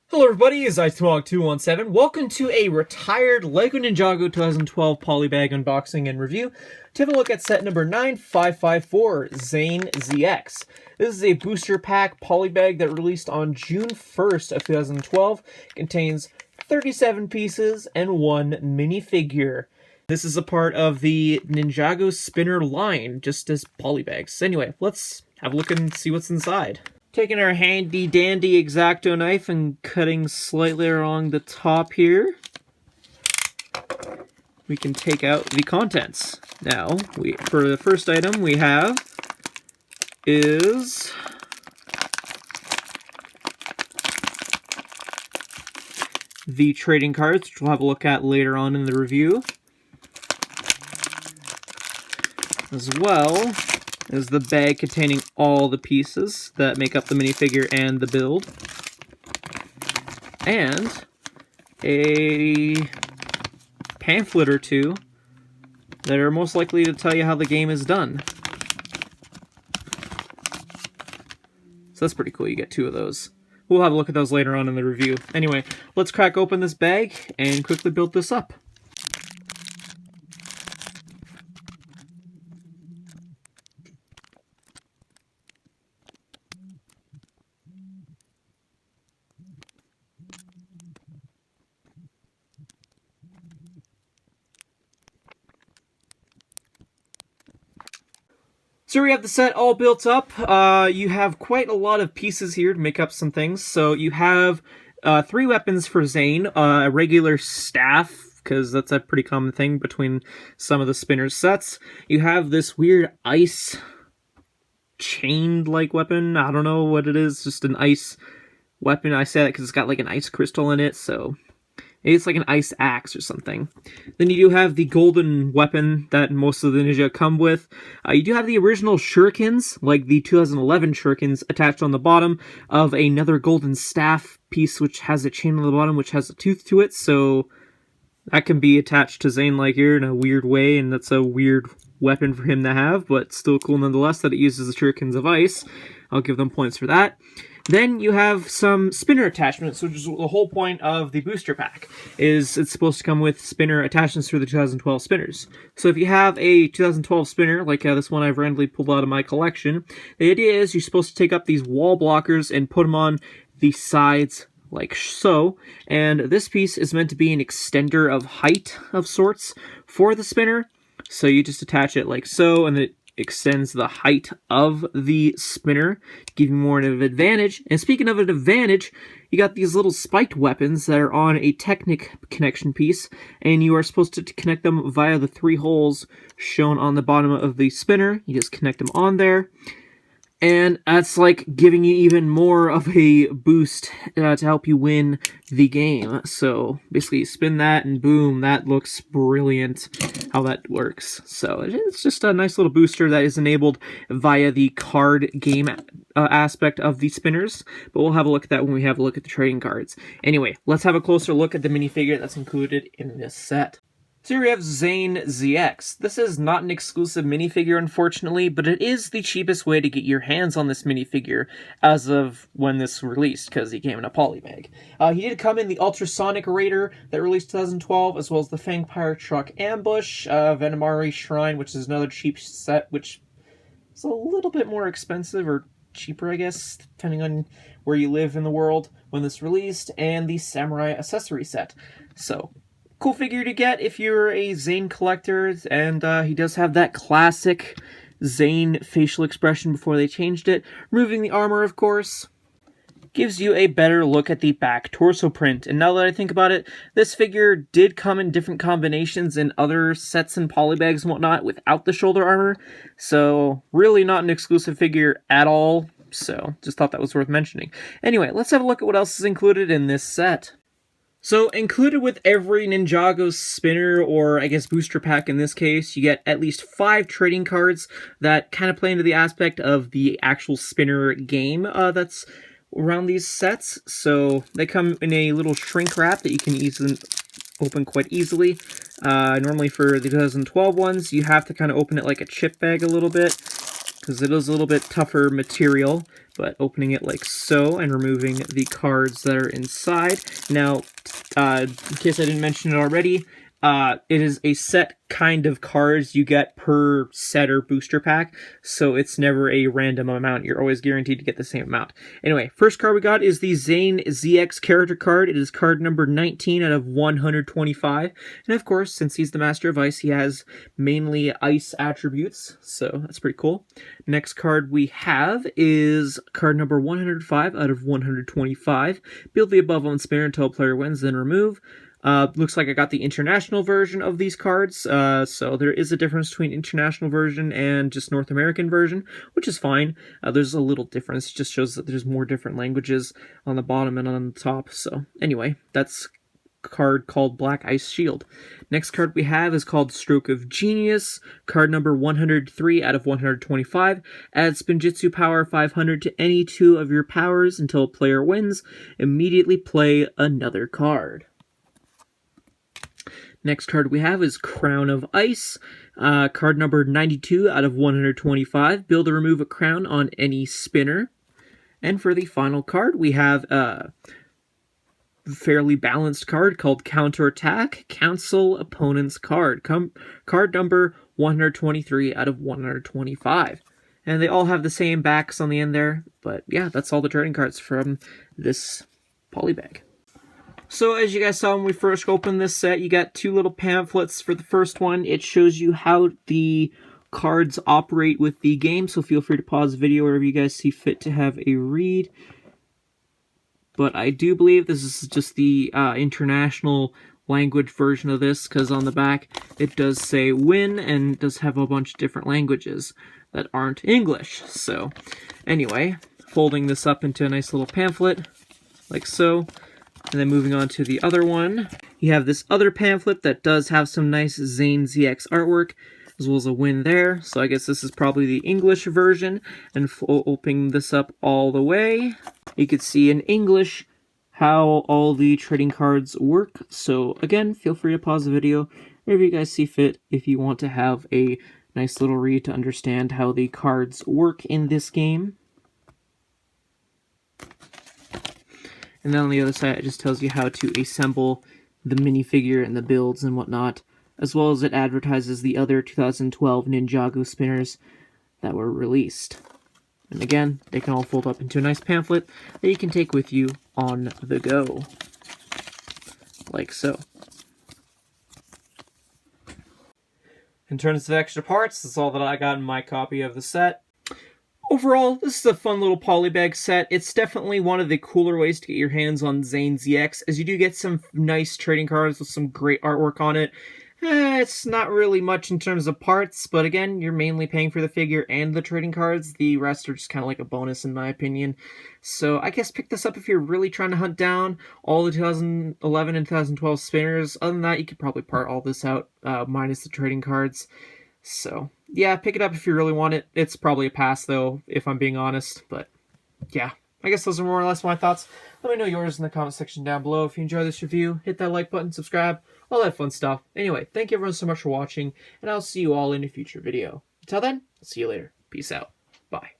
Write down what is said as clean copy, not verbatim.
Hello everybody, it's TMOG 217. Welcome to a retired LEGO Ninjago 2012 polybag unboxing and review to have a look at set number 9554, Zane ZX. This is a booster pack polybag that released on June 1st of 2012. Contains 37 pieces and one minifigure. This is a part of the Ninjago spinner line, just as polybags. Anyway, let's have a look and see what's inside. Taking our handy dandy X-Acto knife and cutting slightly along the top here, we can take out the contents. Now, for the first item we have is the trading cards, which we'll have a look at later on in the review, as well is the bag containing all the pieces that make up the minifigure and the build, and a pamphlet or two that are most likely to tell you how the game is done. So that's pretty cool, you get two of those. We'll have a look at those later on in the review. Anyway, let's crack open this bag and quickly build this up. So we have the set all built up. You have quite a lot of pieces here to make up some things. So you have 3 weapons for Zane, a regular staff, because that's a pretty common thing between some of the spinner sets. You have this weird ice chained-like weapon. I don't know what it is, just an ice weapon. I say that because it's got like an ice crystal in it, so it's like an ice axe or something. Then you do have the golden weapon that most of the ninja come with. You do have the original shurikens, like the 2011 shurikens, attached on the bottom of another golden staff piece, which has a chain on the bottom, which has a tooth to it, so that can be attached to Zane like here in a weird way, and that's a weird weapon for him to have, but still cool nonetheless that it uses the shurikens of ice. I'll give them points for that. Then you have some spinner attachments, which is the whole point of the booster pack, is it's supposed to come with spinner attachments for the 2012 spinners. So if you have a 2012 spinner, like this one I've randomly pulled out of my collection, the idea is you're supposed to take up these wall blockers and put them on the sides like so, and this piece is meant to be an extender of height of sorts for the spinner. So you just attach it like so, and it extends the height of the spinner, giving more of an advantage. And speaking of an advantage, you got these little spiked weapons that are on a Technic connection piece, and you are supposed to connect them via the 3 holes shown on the bottom of the spinner. You just connect them on there, and that's like giving you even more of a boost to help you win the game. So basically you spin that and boom, that looks brilliant how that works. So it's just a nice little booster that is enabled via the card game aspect of the spinners, but we'll have a look at that when we have a look at the trading cards. Anyway, let's have a closer look at the minifigure that's included in this set. So here we have Zane ZX. This is not an exclusive minifigure, unfortunately, but it is the cheapest way to get your hands on this minifigure as of when this released, because he came in a polybag. He did come in the Ultrasonic Raider that released 2012, as well as the Fangpire Truck Ambush, Venomari Shrine, which is another cheap set, which is a little bit more expensive, or cheaper, I guess, depending on where you live in the world when this released, and the Samurai Accessory set. So cool figure to get if you're a Zane collector, and he does have that classic Zane facial expression before they changed it. Removing the armor, of course, gives you a better look at the back torso print. And now that I think about it, this figure did come in different combinations in other sets and polybags and whatnot without the shoulder armor, so really not an exclusive figure at all, so just thought that was worth mentioning. Anyway, let's have a look at what else is included in this set. So, included with every Ninjago spinner, or I guess booster pack in this case, you get at least 5 trading cards that kind of play into the aspect of the actual spinner game that's around these sets. So, they come in a little shrink wrap that you can easily open quite easily. Normally for the 2012 ones, you have to kind of open it like a chip bag a little bit. because it is a little bit tougher material, but opening it like so and removing the cards that are inside. Now, in case I didn't mention it already, it is a set kind of cards you get per set or booster pack, so it's never a random amount. You're always guaranteed to get the same amount. Anyway, first card we got is the Zane ZX character card. It is card number 19 out of 125, and of course, since he's the Master of Ice, he has mainly ice attributes, so that's pretty cool. Next card we have is card number 105 out of 125. Build the above on spinner until a player wins, then remove. Looks like I got the international version of these cards, so there is a difference between international version and just North American version, which is fine. There's a little difference. It just shows that there's more different languages on the bottom and on the top. So anyway, that's a card called Black Ice Shield. Next card we have is called Stroke of Genius, card number 103 out of 125. Add Spinjitzu power 500 to any two of your powers until a player wins. Immediately play another card. Next card we have is Crown of Ice, card number 92 out of 125. Build or remove a crown on any spinner. And for the final card, we have a fairly balanced card called Counterattack, Cancel Opponent's Card. Card number 123 out of 125. And they all have the same backs on the end there. But yeah, that's all the trading cards from this polybag. So as you guys saw when we first opened this set, you got two little pamphlets for the first one. It shows you how the cards operate with the game, so feel free to pause the video wherever you guys see fit to have a read. But I do believe this is just the international language version of this, because on the back it does say win and it does have a bunch of different languages that aren't English. So anyway, folding this up into a nice little pamphlet, like so. And then moving on to the other one, you have this other pamphlet that does have some nice Zane ZX artwork, as well as a win there. So I guess this is probably the English version. And opening this up all the way, you can see in English how all the trading cards work. So again, feel free to pause the video wherever you guys see fit if you want to have a nice little read to understand how the cards work in this game. And then on the other side, it just tells you how to assemble the minifigure and the builds and whatnot, as well as it advertises the other 2012 Ninjago spinners that were released. And again, they can all fold up into a nice pamphlet that you can take with you on the go, like so. In terms of extra parts, that's all that I got in my copy of the set. Overall, this is a fun little polybag set. It's definitely one of the cooler ways to get your hands on Zane ZX, as you do get some nice trading cards with some great artwork on it. It's not really much in terms of parts, but again, you're mainly paying for the figure and the trading cards. The rest are just kind of like a bonus in my opinion. So I guess pick this up if you're really trying to hunt down all the 2011 and 2012 spinners. Other than that, you could probably part all this out, minus the trading cards. So yeah, pick it up if you really want it. It's probably a pass though, if I'm being honest, but yeah. I guess those are more or less my thoughts. Let me know yours in the comment section down below. If you enjoyed this review, hit that like button, subscribe, all that fun stuff. Anyway, thank you everyone so much for watching, and I'll see you all in a future video. Until then, I'll see you later. Peace out. Bye.